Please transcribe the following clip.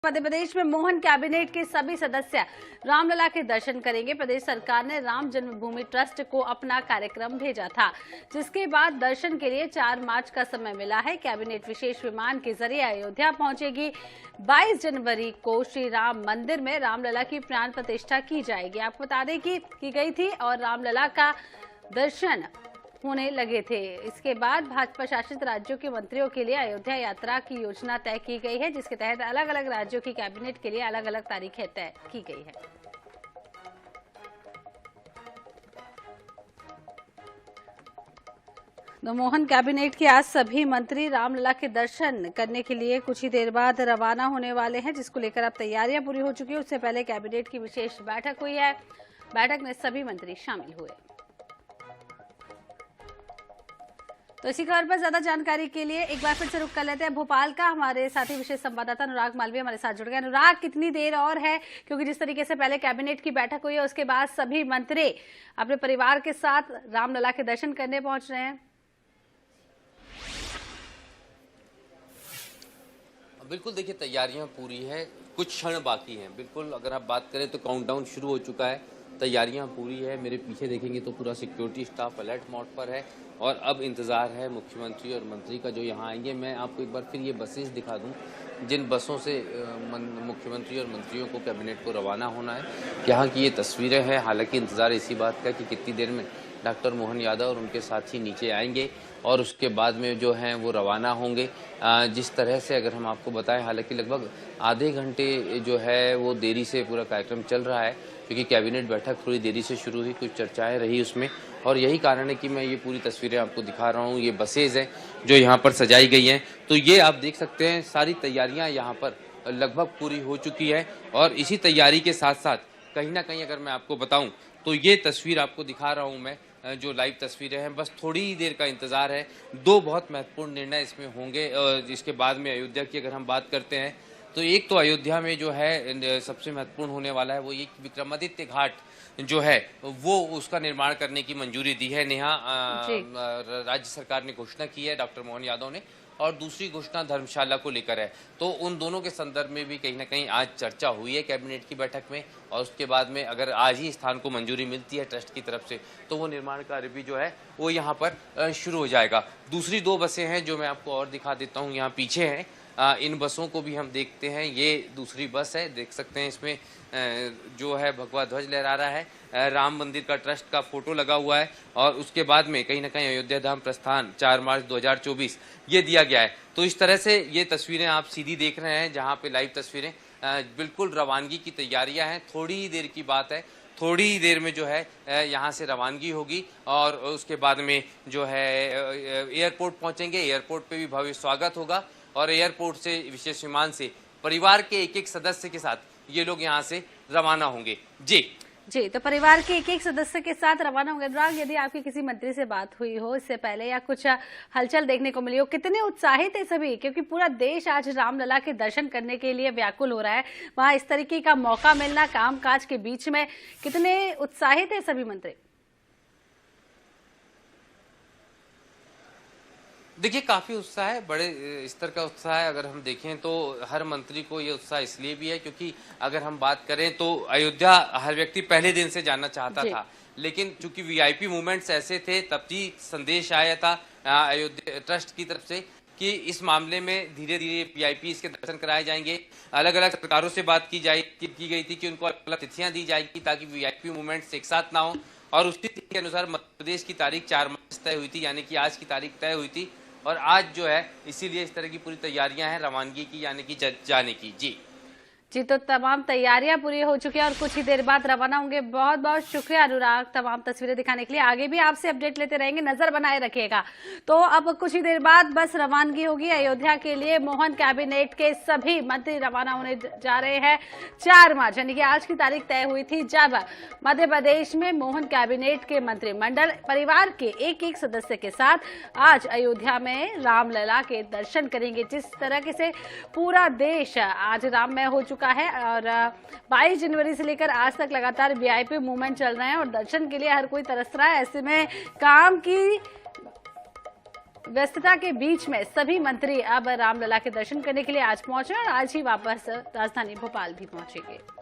मध्य प्रदेश में मोहन कैबिनेट के सभी सदस्य रामलला के दर्शन करेंगे। प्रदेश सरकार ने राम जन्मभूमि ट्रस्ट को अपना कार्यक्रम भेजा था, जिसके बाद दर्शन के लिए 4 मार्च का समय मिला है। कैबिनेट विशेष विमान के जरिए अयोध्या पहुंचेगी। 22 जनवरी को श्री राम मंदिर में रामलला की प्राण प्रतिष्ठा की जाएगी। आपको बता दें कि की गई थी और रामलला का दर्शन होने लगे थे। इसके बाद भाजपा शासित राज्यों के मंत्रियों के लिए अयोध्या यात्रा की योजना तय की गई है, जिसके तहत अलग अलग राज्यों की कैबिनेट के लिए अलग अलग तारीखें तय की गई है। तो मोहन कैबिनेट के आज सभी मंत्री रामलला के दर्शन करने के लिए कुछ ही देर बाद रवाना होने वाले हैं, जिसको लेकर अब तैयारियां पूरी हो चुकी है। उससे पहले कैबिनेट की विशेष बैठक हुई है। बैठक में सभी मंत्री शामिल हुए। तो इसी खबर पर ज्यादा जानकारी के लिए एक बार फिर से रुक कर लेते हैं भोपाल का। हमारे साथी विशेष संवाददाता अनुराग मालवीय हमारे साथ जुड़ गए। अनुराग, कितनी देर और है, क्योंकि जिस तरीके से पहले कैबिनेट की बैठक हुई है उसके बाद सभी मंत्री अपने परिवार के साथ रामलला के दर्शन करने पहुंच रहे हैं। बिल्कुल, देखिए तैयारियां पूरी है, कुछ क्षण बाकी हैं। बिल्कुल, अगर आप बात करें तो काउंटडाउन शुरू हो चुका है, तैयारियां पूरी है। मेरे पीछे देखेंगे तो पूरा सिक्योरिटी स्टाफ अलर्ट मोड पर है और अब इंतज़ार है मुख्यमंत्री और मंत्री का जो यहाँ आएंगे। मैं आपको एक बार फिर ये बसेस दिखा दूं जिन बसों से मुख्यमंत्री और मंत्रियों को कैबिनेट को रवाना होना है। यहाँ की ये तस्वीरें हैं। हालांकि इंतज़ार इसी बात का कि कितनी देर में डॉक्टर मोहन यादव और उनके साथी नीचे आएंगे और उसके बाद में जो हैं वो रवाना होंगे। जिस तरह से अगर हम आपको बताएं, हालांकि लगभग आधे घंटे जो है वो देरी से पूरा कार्यक्रम चल रहा है, क्योंकि कैबिनेट बैठक थोड़ी देरी से शुरू हुई, कुछ चर्चाएं रही उसमें, और यही कारण है कि मैं ये पूरी तस्वीरें आपको दिखा रहा हूँ। ये बसेज हैं जो यहाँ पर सजाई गई हैं, तो ये आप देख सकते हैं सारी तैयारियाँ यहाँ पर लगभग पूरी हो चुकी है। और इसी तैयारी के साथ साथ कहीं ना कहीं अगर मैं आपको बताऊँ तो ये तस्वीर आपको दिखा रहा हूँ मैं, जो लाइव तस्वीरें हैं, बस थोड़ी ही देर का इंतजार है। 2 बहुत महत्वपूर्ण निर्णय इसमें होंगे। इसके बाद में अयोध्या की अगर हम बात करते हैं तो एक तो अयोध्या में जो है सबसे महत्वपूर्ण होने वाला है वो ये विक्रमादित्य घाट जो है वो उसका निर्माण करने की मंजूरी दी है नेहा। राज्य सरकार ने घोषणा की है, डॉक्टर मोहन यादव ने, और दूसरी घोषणा धर्मशाला को लेकर है। तो उन दोनों के संदर्भ में भी कहीं ना कहीं आज चर्चा हुई है कैबिनेट की बैठक में। और उसके बाद में अगर आज ही स्थान को मंजूरी मिलती है ट्रस्ट की तरफ से तो वो निर्माण कार्य भी जो है वो यहाँ पर शुरू हो जाएगा। दूसरी 2 बसें हैं जो मैं आपको और दिखा देता हूँ, यहाँ पीछे हैं। इन बसों को भी हम देखते हैं। ये दूसरी बस है, देख सकते हैं इसमें जो है भगवा ध्वज लहरा रहा है, राम मंदिर का ट्रस्ट का फोटो लगा हुआ है, और उसके बाद में कहीं ना कहीं अयोध्या धाम प्रस्थान 4 मार्च 2024 ये दिया गया है। तो इस तरह से ये तस्वीरें आप सीधी देख रहे हैं, जहाँ पे लाइव तस्वीरें बिल्कुल रवानगी की तैयारियां हैं। थोड़ी ही देर की बात है, थोड़ी ही देर में जो है यहाँ से रवानगी होगी और उसके बाद में जो है एयरपोर्ट पहुँचेंगे। एयरपोर्ट पे भी भव्य स्वागत होगा और एयरपोर्ट से विशेष विमान से परिवार के एक-एक सदस्य के साथ ये लोग यहाँ से रवाना होंगे। जी, तो परिवार के एक-एक सदस्य के साथ रवाना होंगे। अनुराग, यदि आपकी किसी मंत्री से बात हुई हो इससे पहले या कुछ हलचल देखने को मिली हो, कितने उत्साहित है सभी, क्योंकि पूरा देश आज रामलला के दर्शन करने के लिए व्याकुल हो रहा है। वहां इस तरीके का मौका मिलना कामकाज के बीच में, कितने उत्साहित है सभी मंत्री? देखिए, काफ़ी उत्साह है, बड़े स्तर का उत्साह है। अगर हम देखें तो हर मंत्री को ये उत्साह इसलिए भी है क्योंकि अगर हम बात करें तो अयोध्या हर व्यक्ति पहले दिन से जाना चाहता था, लेकिन चूंकि वीआईपी मूवमेंट्स ऐसे थे, तब भी संदेश आया था अयोध्या ट्रस्ट की तरफ से कि इस मामले में धीरे धीरे वीआईपी के दर्शन कराए जाएंगे। अलग अलग सरकारों से बात की गई थी कि उनको अलग तिथियां दी जाएगी ताकि वीआईपी मूवमेंट्स एक साथ ना हो, और उसी तिथि के अनुसार मध्य प्रदेश की तारीख 4 मार्च तय हुई थी, यानी कि आज की तारीख तय हुई थी। और आज जो है इसीलिए इस तरह की पूरी तैयारियां हैं रवानगी की, यानी कि जाने की। जी, तो तमाम तैयारियां पूरी हो चुकी है और कुछ ही देर बाद रवाना होंगे। बहुत बहुत शुक्रिया अनुराग तमाम तस्वीरें दिखाने के लिए। आगे भी आपसे अपडेट लेते रहेंगे, नजर बनाए रखिएगा। तो अब कुछ ही देर बाद बस रवानगी होगी अयोध्या के लिए। मोहन कैबिनेट के सभी मंत्री रवाना होने जा रहे हैं 4 मार्च, यानी कि आज की तारीख तय हुई थी जब मध्य प्रदेश में मोहन कैबिनेट के मंत्रिमंडल परिवार के एक-एक सदस्य के साथ आज अयोध्या में रामलला के दर्शन करेंगे। जिस तरह से पूरा देश आज राममय हो चुका है और 22 जनवरी से लेकर आज तक लगातार वीआईपी मूवमेंट चल रहे हैं और दर्शन के लिए हर कोई तरस रहा है। ऐसे में काम की व्यस्तता के बीच में सभी मंत्री अब रामलला के दर्शन करने के लिए आज पहुंचे और आज ही वापस राजधानी भोपाल भी पहुंचेंगे।